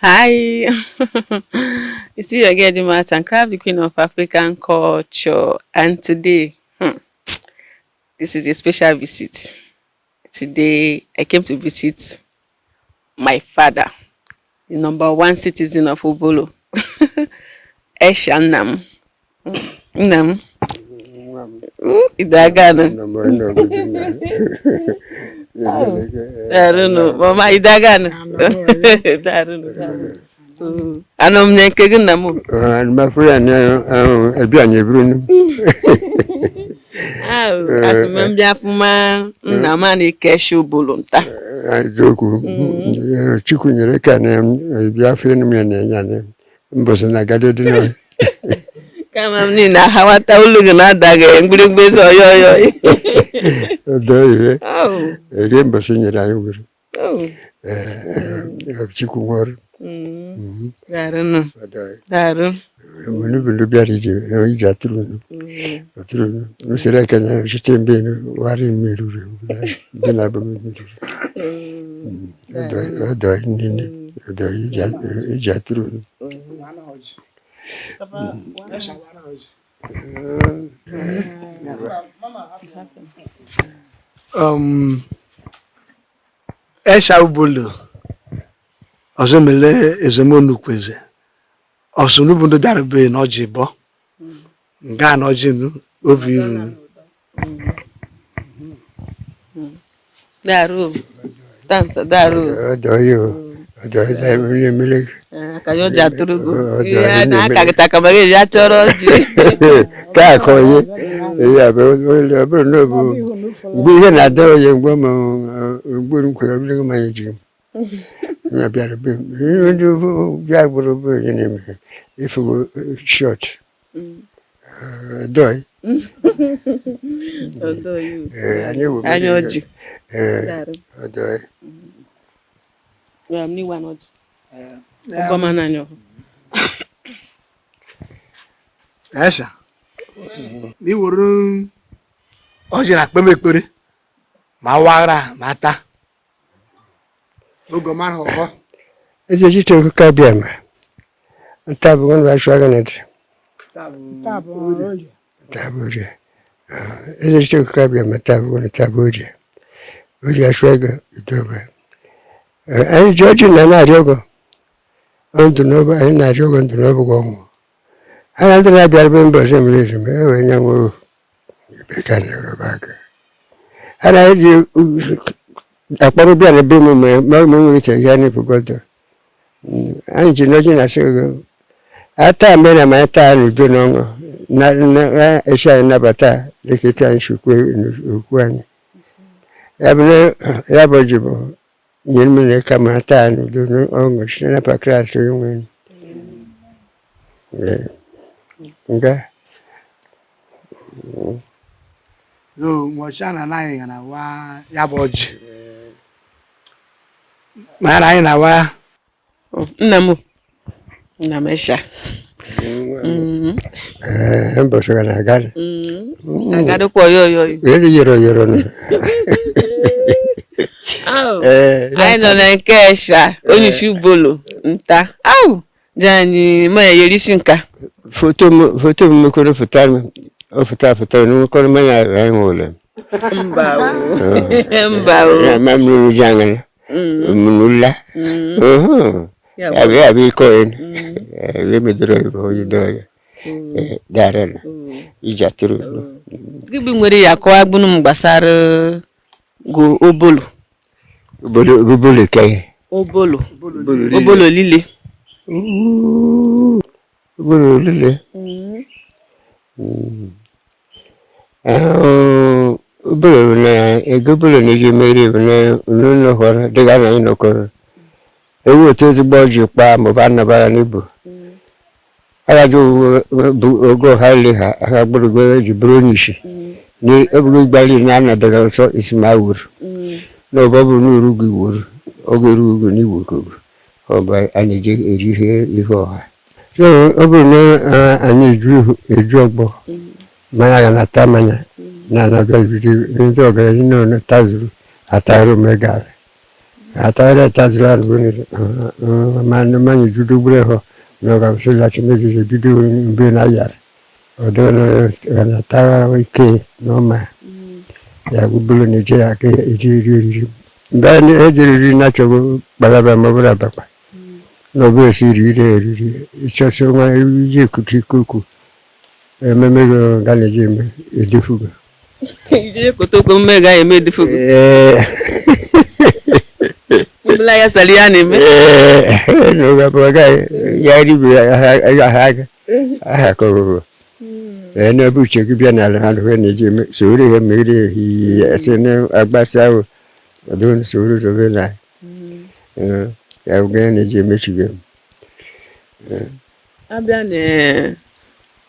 Hi. You see, you're getting Art and Craft, the queen of African culture. And today, this is a special visit. Today, I came to visit my father, the number one citizen of Ubollo, Esha Nam. Nam. Idagana. I don't know. Mama, Idagana. I don't know. Anom nyeke gị nna m. My friend, Asị m mbịa fụma nna m na-eke Esha Obollo nta. Joku, Chukwu nyere ka na bịa fere m ya na mbọsị na gado dị na. Kama m niile ahawata olu gị na-adaghị mgbịrịgba eze ọyọyọ. Odoye. Ege mbọsị nyere anyị wuru. Chukwu nwere. Daru. Daru. Munu bulu biari je, iji aturu. Aturu. Nusira kanya shitembe wari meru. Bina bamu meru. Odoye nini. Odoye iji aturu. Esha Obollo. Ozemele ezemonu kweze. Osunu bundu darbe n'oji bo. Nga n'oji nu obi iru. Daru. Tansa daru. Odoye da mele. Kanyo jaturugo. Ya na akagita kamage ya choro ji. Ka koye. Ya be no bu. Bi na do ye ngbo mo ngbo ko bi ma yeji. Ya biara be. You biara buru be yene if short. Doy. Odoyu. Anyoji. Doy. Ya mni wanoji. Koma nanyo. Esha. Ni woro oji na pe mekpere. Ma wara mata. Ogo man ho. Eze jito ka bia ma. Ntabu ngon wa shwaga net. Tabu. Eze jito ka bia ma tabu ngon tabu je. Oji shwaga idoba. Ai George na riogo. Ondu no ai na riogo ndu no go. Ana ndu na bia be mbo se mlezi me we nyango. Be kan ro baga. Ana eji akpọrọ bịa na be m ma nwere ya ne bugodo anji no ji na so ata mere ma ata n'udo n'ọṅụ na Esha na bata leketa Nsukka okwu anyị ya bụ jibo nyere m na ka ma ata n'udo n'ọṅụ shi na pakras onwe nga Yo mochana naye na wa ya boji. Mara anyị na wa nna m Esha mbọsị ga na agara agara kwa yoyo yoro no anyị nọ na nke Esha Onyishi Obollo nta jani ma yerisi nka foto m koro foto no koro ma ya nwole mba o mamlu jangana Munula. Ya bi ko en. We me dro bo yido. Daran. Ijaturu. Gibi nwere ya ko agbunu mgbasara go Obollo. Obollo kai. Obollo lile. Obollo lile. Obollo na Obollo na je mere na no hora de ga na inokoro. Ewu to ti gboji pa mo ba na bara nibo. Ala jo ogo hali ha agbogo ji bronishi. Ni ogo gbali na daga so ismawur. No babu no rugu wur. Ogo rugu ni wugo. Oba anije erihe iho ha. So Obollo na ani ejogbo. Maya na tamanya. Na ga biti ndo ga no tazuru ataru megare atara tazran bunir man judu bure ho no ga sula chimezi bidu mbe na yar odono na tara wike no ma ya Ubollo ni je ake iri mbe ni ejiri na chogo balaba mabura bakwa no be siri iri icho so ma ye kuku ememe ga na je me edifugo ije kotoko mmega eme edifugo mbla ya saliani me no ga baga ya ri bi ha ko na bu che bia na la no ne je me sori he me ri hi asene agbasa o don sori so be na ya ga ne je me chige abia ne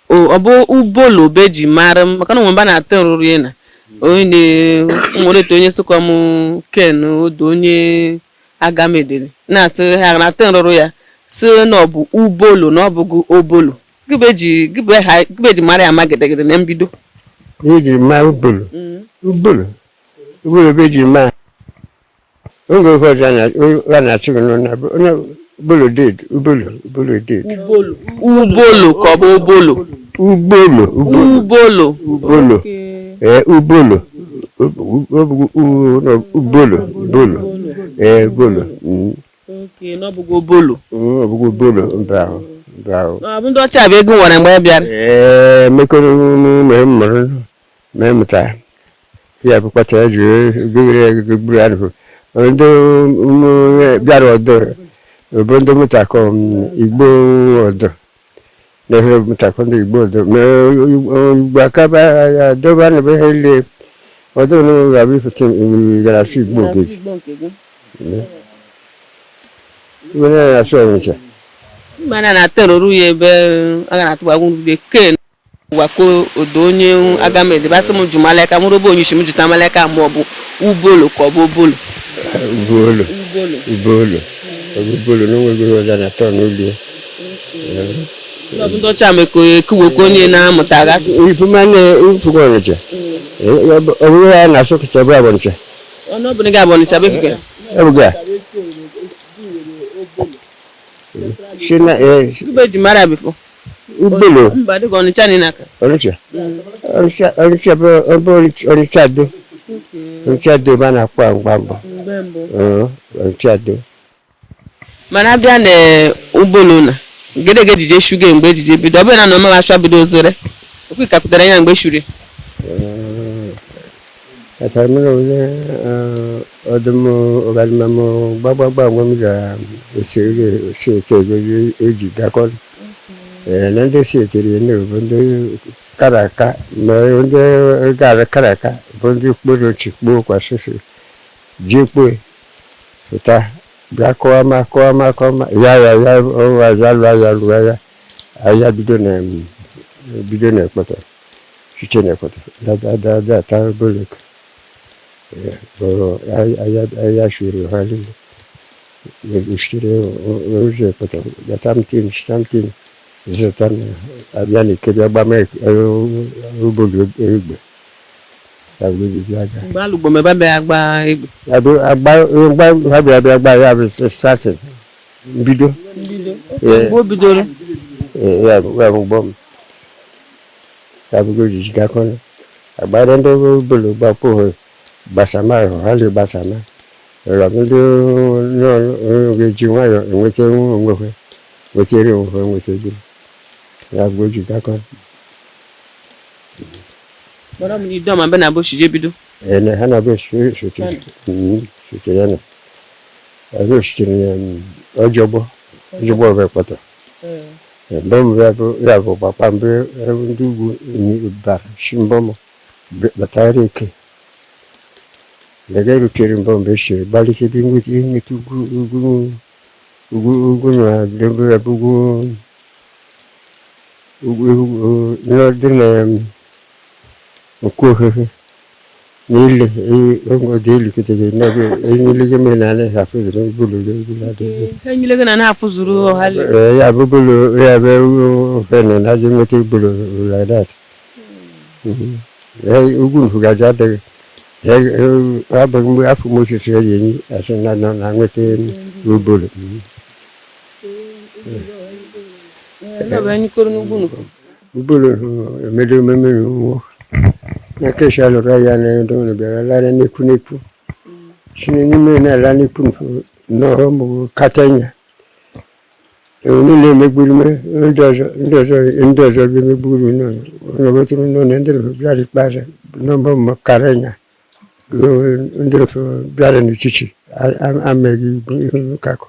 obo Ubollo beji mara maka na nwamba na atenruru ye na onye nwere to onye Nsukka m ken odo onye agamedere na asị ha na atenruru ya si na ọ bụ Ubollo na ọ bụghị Obollo gibeji mara ya magedegede na mbido ji ma Ubollo beji ma oge ko na asị no na Ubollo did Ubollo ka ọ bụ Obollo Ubollo Ubollo okay no bụ Obollo bravo abụ ndị ọcha bụ ego nwere mgbe bịara mekoro me mụrụ me mụta ya bụ kpata ji gere gburu anụ ndị bịara ọdọ obodo mụtakọ igbo ọdọ na mụtakọ ndị igbo ọdọ ma igbo akaba ya doba na be hele ọdọ no ga bi fete gara si igbo gị wena ya so ncha mana na teroro ya ebe aga na atụgba gwuru ken wako odo onye agamede basị m jumaleka mụrụ bụ Onyishi m juta maleka ma ọ bụ Ubollo ka ọ bụ Obollo Ubollo no we go za na ton uli no bụ ndị ọcha meko ekuweko onye na-amụta gasị ifumane ifugo ncha obu ya na so kichabu aboncha ono bụ ga aboncha bekike ebuga shina gibeji mara before Ubollo mba dị ka Ọnịcha ni naka Onịcha do bana kwa mgbambo Onịcha mana abịa na Ubollo na gedege ejije shuge mgbe ejije bido ọ bụ na ọma asha bido ozere okwu kapụtara ya mgbe shure atarmino odomo ogalmamo gbagba ngom ga esere eji gakon nande sietiri ne bondo karaka ma onde gara karaka bondo kporo chikpo kwa sisi jikpo uta gako ama ya o ya aya bido ne kpoto chichene kpoto da ta bolek boro aya shuru hali ushtire uje kpoto da tamtin zetan abiani kebia bame Ubollo egbe agbe biaga gbalugbo me ba be agba egbe agba ya be starting bido bo bidoro ya bom sabu ji ga kon agba ndo Ubollo ba po basama hali basama la ndo no ge jiwa yo nwete ngwe wetere nwete bi ya goju ga kon bora mi do ma be na bo shije bido ne hana be shuti yana aro shiri ojobo be pato bom ya bo papa mbe ndugu ni bar shimbomo batare ke Nagari kirimbo be bali ke bingu ni tugu na dembe bugu no dine ko nile ngo dele kete na nile jeme na ne hafu zuru Ubollo de nile gana na hafu zuru hali ya Ubollo ya be fene na jeme te Ubollo like that ugun fuga jade abụghị mgbe afọ Moses eri enyi asị na nọ na nweta Ubollo. Ubollo emedo ememe nwụọ na kesha lụrụ ya na edo bịara lara n'ekwu sini n'ime na-ala n'ekwu n'ọmụ katanya onye na-emegburu ndị ọzọ ga-emegburu n'ọbụtụrụ nọ na ndị bịara ikpeazụ n'ọbụ karịnya ndị bịara n'echichi ameghị ihu kakọ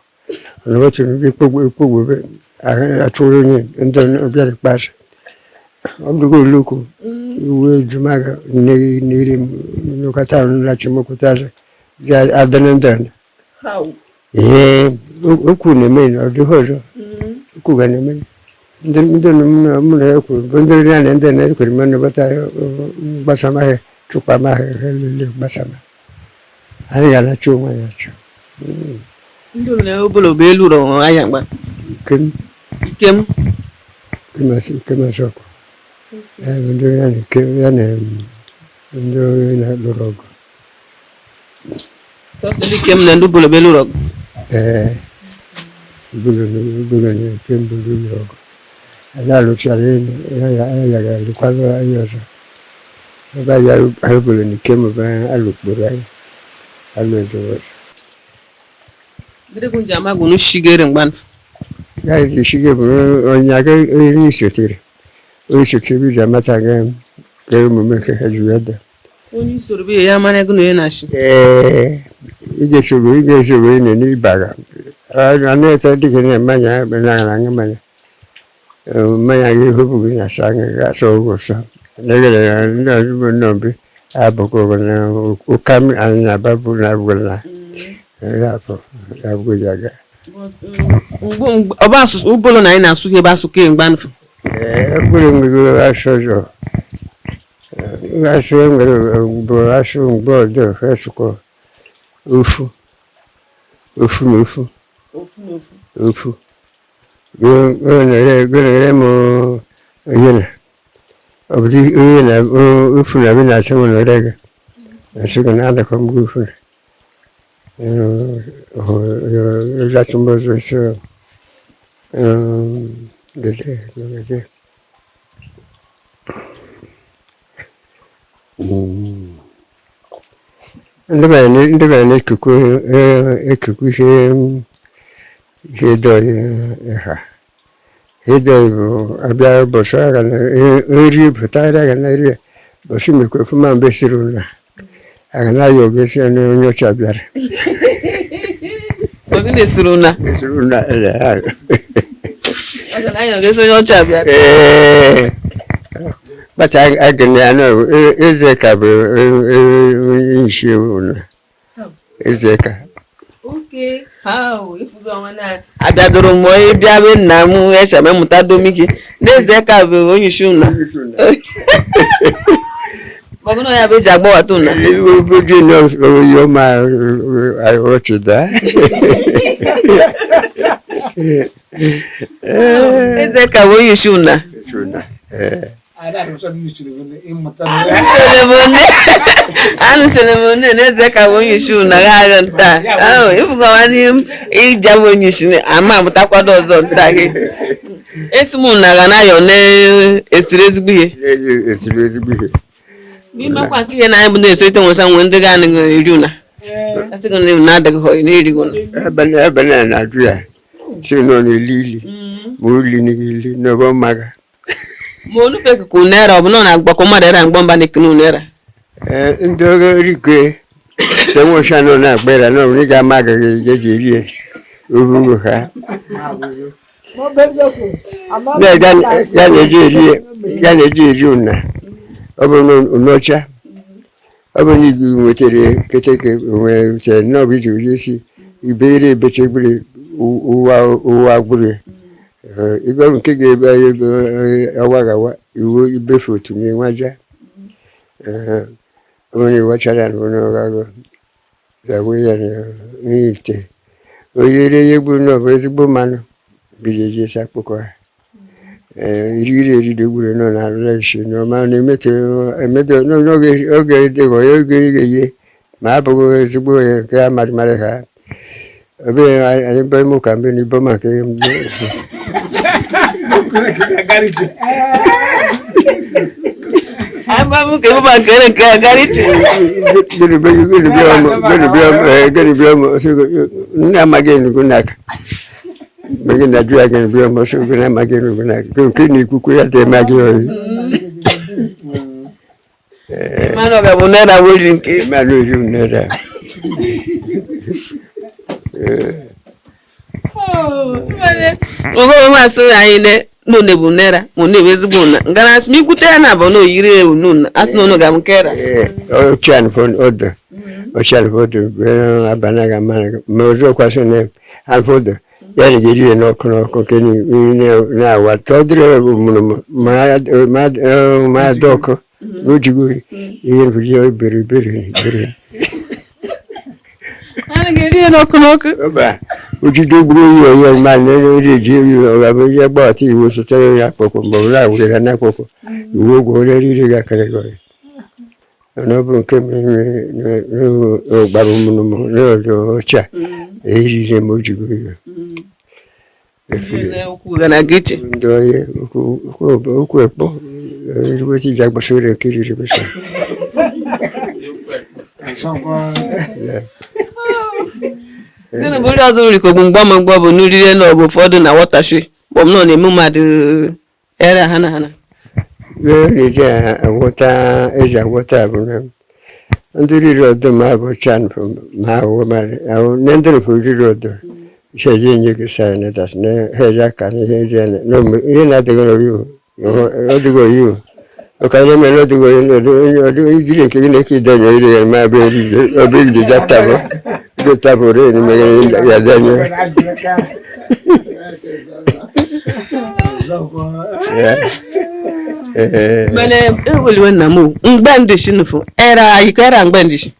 n'ọbụtụrụ ikpogbobe achụrụ onye ndị bịara ikpeazụ ọ bụrụ oloko iwu ejumaga n'iri n'ụkọta nlachi mụpụtara adịnandana okwu na-eme na ọ dịghị ọzọ okwu ga na-eme ndị mụ na ya kwuru bụ ndị ya na ndị na-ekwere m nabata gbasamaghị chụkwamaghị ha lele gbasama anyị ga-anachi onwe ya achọ ndị na Ubollo bụ elu ụlọ ahịa mgba ikemasị ọkụ ndị ya na ike ya na ndị na-alụrụ ọgụ ndị ikem na ndị Ubollo bụ elu ụlọ ọgụ Ubollo na-eke mbụ lụrụ ọgụ na-alụchara ya ga-alụkwalụ anyị ọzọ ebe ya Ubollo na ike mụba alụkporo anyị alụ ezowo ya ishige bụ onye aga onye isotere ji amata ga emume nke ha ji weda ị ga-esoro ine n'ịbaga anụ eto dịka na mmanya na-aṅụ mmanya gị ehopụghị na asa aṅụ ga-asa ụgwọ sọ negere ya ndị ọzụgbọ nnọmbe abụkọ na ụka anyị na-ababụ na abụgala ya abụghị ya ga ọba asụsụ Ubollo na anyị na-asụ gị ebe asụ kemgbe anụ ekpere mgbe asụ ọzọ asụ enwere bụ asụ mgbe ọdọ esụkọ ofu gụnere m onye na ọ bụ onye na ofu na bi na-asị m nọrọ gị asị gị na adakọ m gị ofu na ịlatụ m ọzọ so gede ndị banyere na-ekekwu ihe dọghị ha ịdọghị bụ abịa ụbọchị agha na nri pụtara agha na eri ụbọchị mekwa ofụma mgbe siri na agha na ya ogesi na onye ọcha bịara kpata agịna ya na eze ka bụ Onyishi Obollo eze ka abịadoro m onye bịa be nna m Esha memụta domike n'eze ka bụ Onyishi ụna magụna ya bụ eji agbawata ụna ma ọchịda eze ka bụ Onyishi ụna anụsịrị m nne na eze ka bụ Onyishi ụna agha nta ịfụgawa ịbịa bụ Onyishi ama amụtakwado ọzọ nta gị esi m na ga na-ayọ na-esiri ezigbo ihe n'ime akwa nke ihe na anyị bụ na-esote nwesa nwe ndị ga-anaghị eri ụna asị gị na adịghị họ na-erighị ụna ebe na-ajụ ya si nọ n'eli ili ma oli n'ili n'ọbọ mmaga ma olufe kuku naira ọ bụ nọ na agbakọ mmadụ era mgbọ mba na-ekene naira ndị orike tenwosha nọ na-agbera na ọ ga-ama agaghị eji eri ovugo ha ya na-eji eri ụna ọ bụrụ n'ọcha ọ bụrụ na igwe nwetara keteke onwe uche na ọ bụ iji oji esi ibere ebechegbere ụwa gburu ibe nke ga-ebe anyị ego awagawa iwu ibefe otu na-enwaja onye wachara na onye ọgago zawe ya n'ite onye ere ihe gburu na ọ bụ ezigbo mmanụ bijeji esi akpụkọ ha iri gburu nọ na alụleshi n'ọma na-emedo n'oge dịghị oge ihe ma abụghị ezigbo onye nke a marịmarị ha obe anyị be mụ ka mbe n'ibo maka nne amaghị enugu n'aka mgbe na jụ ya gị bịa ọmọsọ oge na-amaghị enugu n'aka nke na-ekwukwe ya dị emaghị oyi mmanụ ga-abụ naira wori nke mmanụ ori naira ogo masị anyị ne bụ naira ma na ezigbo na ngana asị m ikwute ya na abụ na oyiri ewu nụ asị na ụnụ ga m kera ochian fodo abana ga mana ma ọzọ kwasị na alfodo ya na geri n'ọkụ n'ọkụ nke na-awa tọdịrị mụrụ ma dọkụ n'ojigo ihe nfụji bere ojide gburu oyi oyi ma na-eri eji eyi ọgabụ ihe gbata iwu sotere ya akpọkọ mgbe ọbụla were na akpọkọ iwu ogwe onye riri ga akarịghị ọya na ọ bụ nke gbara ụmụnụmụ n'ọdụ ọcha eriri m ojigo ihe ndị onye okwu ekpọ eriwesi ji agbasa ore nke riri besa gịnị bụ ndị ọzọ rikogbu mgba bụ n'urire na ọgụ ụfọdụ na wọtashi bọm nọ na-eme mmadụ ere hana eji agwọta bụ na ndị riri ọdụ ma bụ chan ma ahụ na ndị riri ọdụ sheji enye gị sayanitas na heja aka na ihe na-adịghị oyiwu ọdịghị oyiwu ọkara mere ọdịghị ijiri nke gị na-eke idenye ire ya ma bụ eriri tabụ tabụrụ enyi ya denye mana eweliwe nna m mgbe ndishi nufu era ayiko era mgbe ndishi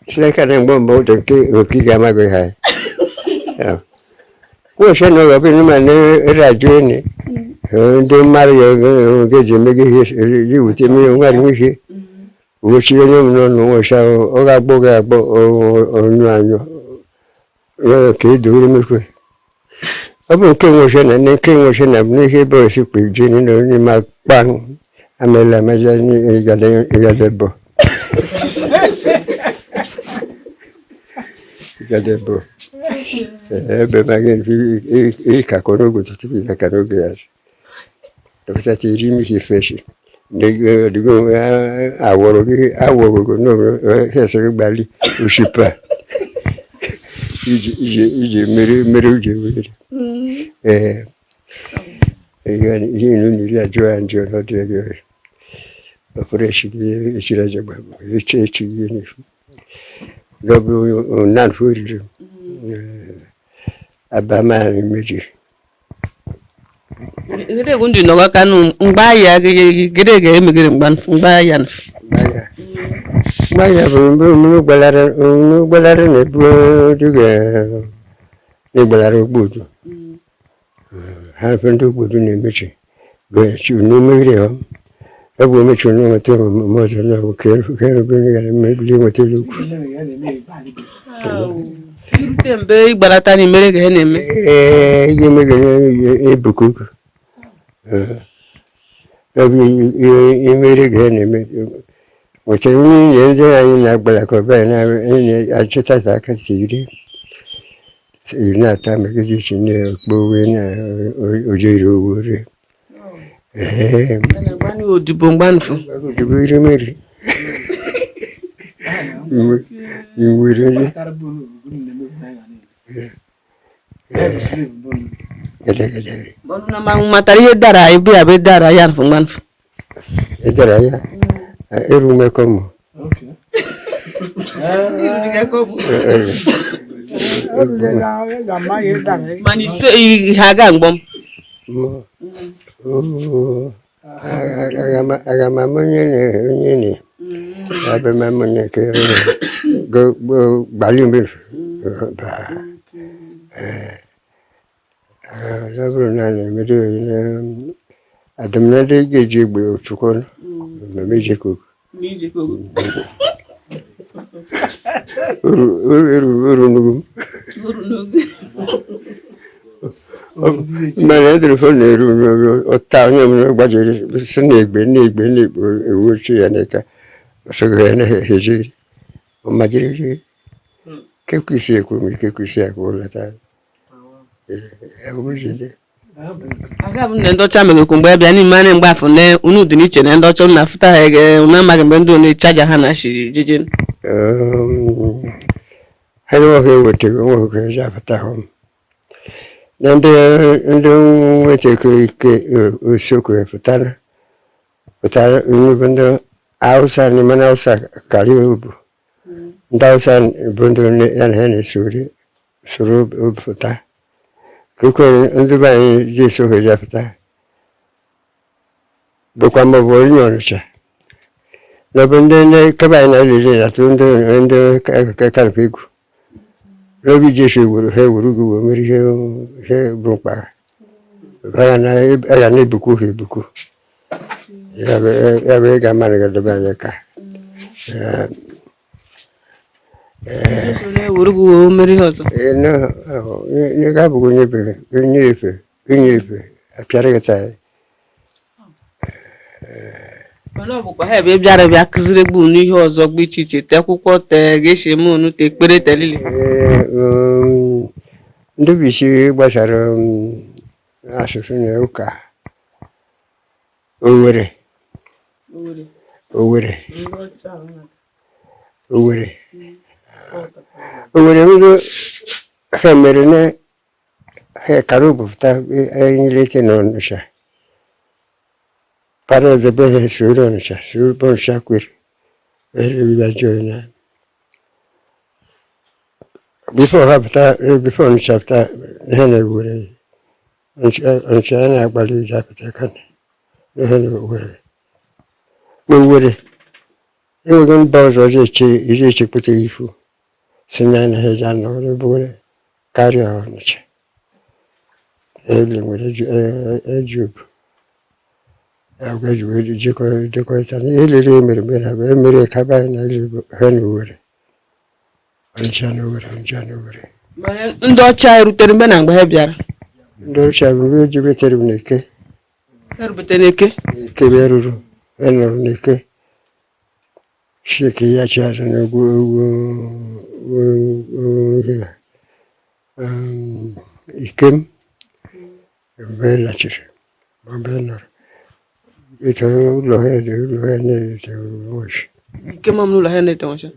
sileka na mgbe mbụ nke okike amaghị ha kwụsị na ọgọ bụ ma na-erajụ enyi ndị mmadụ ya oge ji emeghe ihe ji wute mmiri nwari ihe ugochi onye m n'ọnụ nwụcha ọ ga-agbọ ga-agbọ onyu anyụ ka edowere mekwe ọ bụ nke nwụcha na nke nwụcha na bụ n'ihe ebe osikwa ije na onye ma kpan amela maja igadebo ebe maghị ịkakọ n'oge ụtụtụ biza ka n'oge ya dọpụtata iri imi ihe feshi digo awọrọgo n'esere gbali oshipa iji mere uji were ihe inu n'iri ajụ ya njọ n'ọdụ ego ọfụrụ echiri ajagba echi ihe n'ifu n'ọbụ nanfụ oriri abama meji gede gundi no ga kanu mgbaya gede ga emegere mgbaya na mgbaya bụ mgbe gbalara na ebu diga gbalara ogbodo ha fe ndị ogbodo na-emechi gochi n'omegere ha ebe omechi na nweta ọzọ na kere bụ ga na-emebili nweta okwu mbe igbarata ni mere ga na-eme ihe megere ebukuku imere ga na-eme nwechara onye ndị anyị na-agbalakọba na-achịtata aka iri na-ata megazichi na-okpowe na ojeri owere odibo mgbanfu odibo irimeri iwere na matara ihe dara ibu ya be dara ya nfu mgbanfu edara ya erumekomo mani so ha ga ngbom agama onye ne abe mamonye ke go gbali mbe zabro na ne medo adamnade geji egbe otukwono memeje kogo uru nugu mana telefon na-eru ọta onye ọbụla gbajiri si na-egbe ewu ochie ya n'aka ọsọgọ ya na-ehejiri ọmajiri kekwisi ekwu kekwisi akụ leta aga bụ ndị ọcha megokwu mgbe bịa n'ime anya mgbe afọ na unu dị n'iche na ndị ọcha na-afụta ha ege unu amaghị mgbe ndị onu chaja ha na shiri jeje ha nwoke ewetego nwoke eji apụta hụ na ndị nwetako ike osoko pụtara bụ ndị Hausa n'ime na Hausa karịa obu ndị Hausa bụ ndị ya na ha na-esoro pụta kekwere ndị be anyị ji esoko eji apụta bụkwa maọbụ onye Ọnịcha n'ọbụ ndị kebe anyị na-elele atụ ndị karịkwa egwu n'obi ji esi egburu ha ewuru gị wee mere ihe bụ mkpa aga na-ebukwu ha ebukwu ya bụ ịga mmadụ ga-edobe anyị ka ga-abụghị onye efe apịara gị taa mana ọ bụkwa ha ebe bịara bịa kụziri egbu unu ihe ọzọ gba iche iche te akwụkwọ te ga-esi eme unu te ekpere telili ndị bụ isi gbasara asụsụ na ụka Owere ndị ha mere na ha kara ụbụpụta anyị lete n'Ọnịcha para debe ha soro Ọnịcha kwere bịa join na before Ọnịcha pụta ha na-ewere Ọnịcha ya na-agbalị iji apụta ka ha na-ewere enweghị mba ọzọ iji echepụta ifu si na ha eji anọrọ bụre karịa Ọnịcha ele nwere ejubu agwa ji wee jekọta na elere emere ha bụ emere kaba anyị na ele ha na Owere Ọnịcha na Owere ndị ọcha erutere mgbe na mgbe ha bịara ndị ọcha bụ mgbe eji betere m n'Eke Eke bịa ruru enọrọ n'Eke sheke ya chi azụ n'ugwu Ikem mgbe lachiri mgbe nọrọ ito ụlọ ha na-erite nwachi Ikem ụlọ ha na-ete nwachi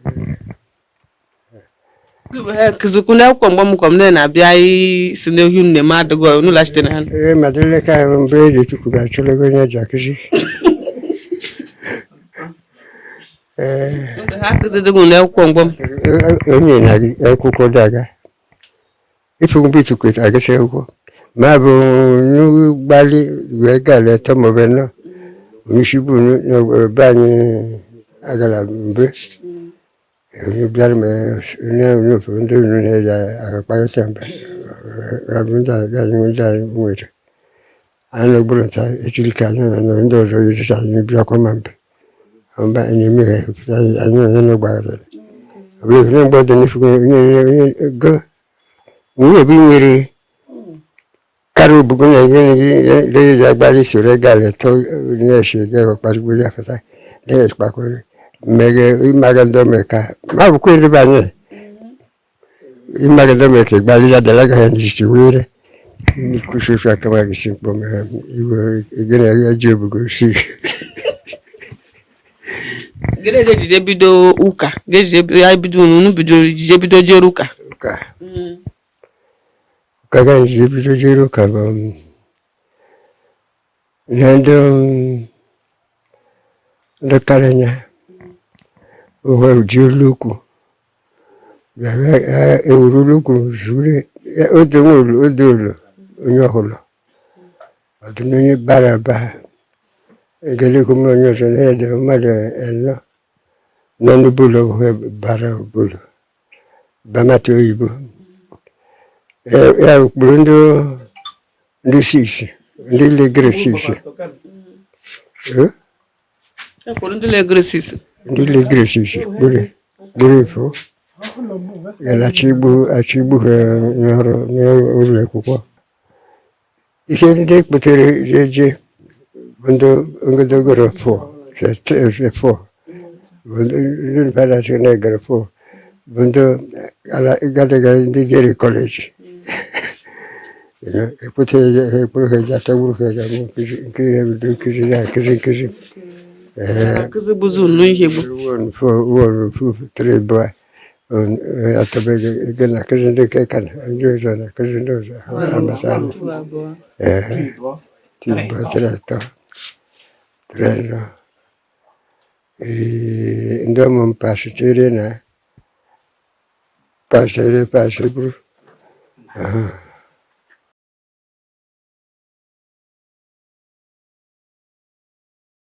kizukwu na akwụkwọ mgbe m na-abịa isi n'ohi nne m adịghị unu lachite na ha madịleka ahụ mgbe eji tukwuru achọlego onye ji akụzi ha kụzidịghị na akwụkwọ mgbe onye na akwụkwọ daga ifu mgbe itukweta agịsị akwụkwọ ma bụ n'ụgbali wee gaa leta maọbụ nọ onyeisi bụ be anyị agara mgbe onye bịara onye ofere ndị unu na-eji akakparịta mgbe ndị anyị nwere anyị na-egburụta echiri ka anyị na ndị ọzọ ejicha anyị bịakwa ma mbe mba anyị na-eme ha pụta anyị onye na-agbagharịrị ọ bụrụ na mgbe dị n'ifu nwunye ebe nwere karịa obugo na ihe ji agbara soro gaa leta na-eche ga kparigbo ya feta na-ekpakwere mmeghe ịmagandọmeka ma bụkwa ndị be anyị ịmagandọmeka ịgbara ya dara agaghị n'ichichi were n'ikwusi ofe akama gị si mkpọ ma iwe gịnị ya ji obugo si gịnị ga-ejije bido ụka ga-ejije bido unu bidoro ijije bido jere ụka ụka ga ejije bido jere ụka bụ ihe ndị karịnya ụwa ji olu okwu ewuru okwu zuru ode ụlọ onye ọhụrụ ọdịna onye bara aba egelekwu m onye ọzọ na edere mmadụ enọ nọ n'Ubollo bara Ubollo bamata oyibo ya ụkpụrụ ndị sisi ndị legere sisi Ekwuru ndị na-egresisi. ndị legresisi gburu ifo galachi igbu ha n'ụlọ akwụkwọ. Ihe ndị kpụtere eje bụ ndị ngozogoro fọ ndị padasi na-egere fọ bụ ndị gadaga ndị jere kọleji ekpụrụ ha eji atagburu ha ga nke ihe bido nkụzi ya nkụzi Akụzi bụzi unu ihe bụ. Treba atabeghị ego na akụzi ndị nke ka na ndị ọzọ na akụzi ndị ọzọ amatala atọ treno ndị ụmụ m pasịtere na pasịburu